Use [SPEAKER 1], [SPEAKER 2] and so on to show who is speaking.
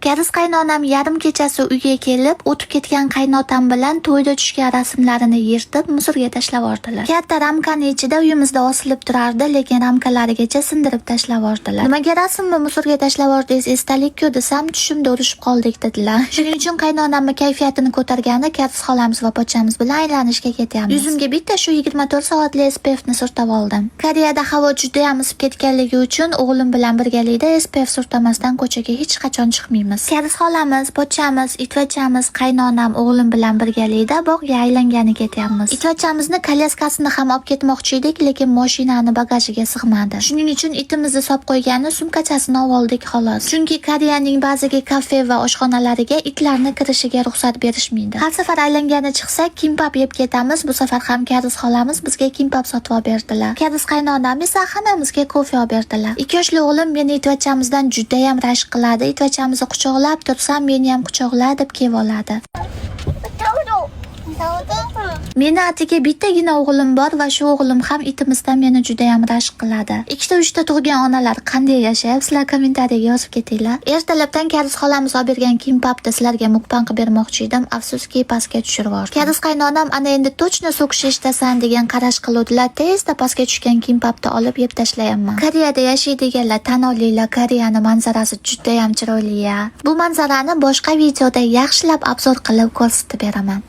[SPEAKER 1] Kariz qaynonam yarim kechasi uyga kelib, o'tib ketgan qaynotam bilan to'yda tushgan rasmlarini yirtib musorga tashlab yubordilar. Katta ramkani ichida uyimizda osilib turardi, lekin ramkalarigacha sindirib tashlab yubordilar. Nimaga rasmni musorga tashlab yubordingiz, esdalik-ku desam, tushimda urishib qoldik dedilar. Shuning uchun qaynonamning kayfiyatini ko'targani Kariz xolamiz va pochamiz bilan aylanishga ketyapmiz. Yuzimga bitta shu 24 soatli SPF ni surtib oldim. Koreyada havo juda ham isib ketganligi uchun o'g'lim bilan birgalikda SPF surtamasdan ko'chaga hech qachon chiqmaymiz. Kariz xolamiz, pochamiz, itvachamiz, qaynonam, o'g'lim bilan birgalikda bog'ga aylangani ketyapmiz. Itvachamizni kolyaskasini ham olib ketmoqchi edik, lekin mashinani bagajiga sig'madi. Shuning uchun itimizni solib qo'ygani sumkachasini olib oldik xolos. Chunki Koreyaning ba'zi kafe va oshxonalariga itlarni kirishiga ruxsat berishmaydi. Har safar aylangani chiqsak, kimbab yeb ketamiz. Bu safar ham Kariz xolamiz bizga kimbab sotib olib berdilar. Kariz qaynonam esa hammamizga kofe olib berdilar. 2 yoshli o'g'lim meni itvachamizdan juda ham rashk qiladi. Itvachamizni quchoqlab tursam, meni ham quchoqla deb kelib oladi. Meni atiga bittagina o'g'lim bor va shu o'g'lim ham itimizdan meni juda ham rashk qiladi. 2-3 ta tug'ilgan onalar qanday yashayapsizlar, kommentariyaga yozib ketinglar. Ertalabdan Kariz xolamiz olib bergan kimbabni sizlarga mukbang qilib bermoqchi edim. Afsuski pastga tushirib yubordim. Kariz qaynonam ana endi точно so'kish eshitasan degan qarash qiluvdilar. Tezda pastga tushgan kimbabni olib yeb tashlayapman. Koreyada yashaydiganlar tan olinglar, Koreyani manzarasi juda ham chiroyli-ya. Bu manzarani boshqa videoda yaxshilab obzor qilib ko'rsatib beraman.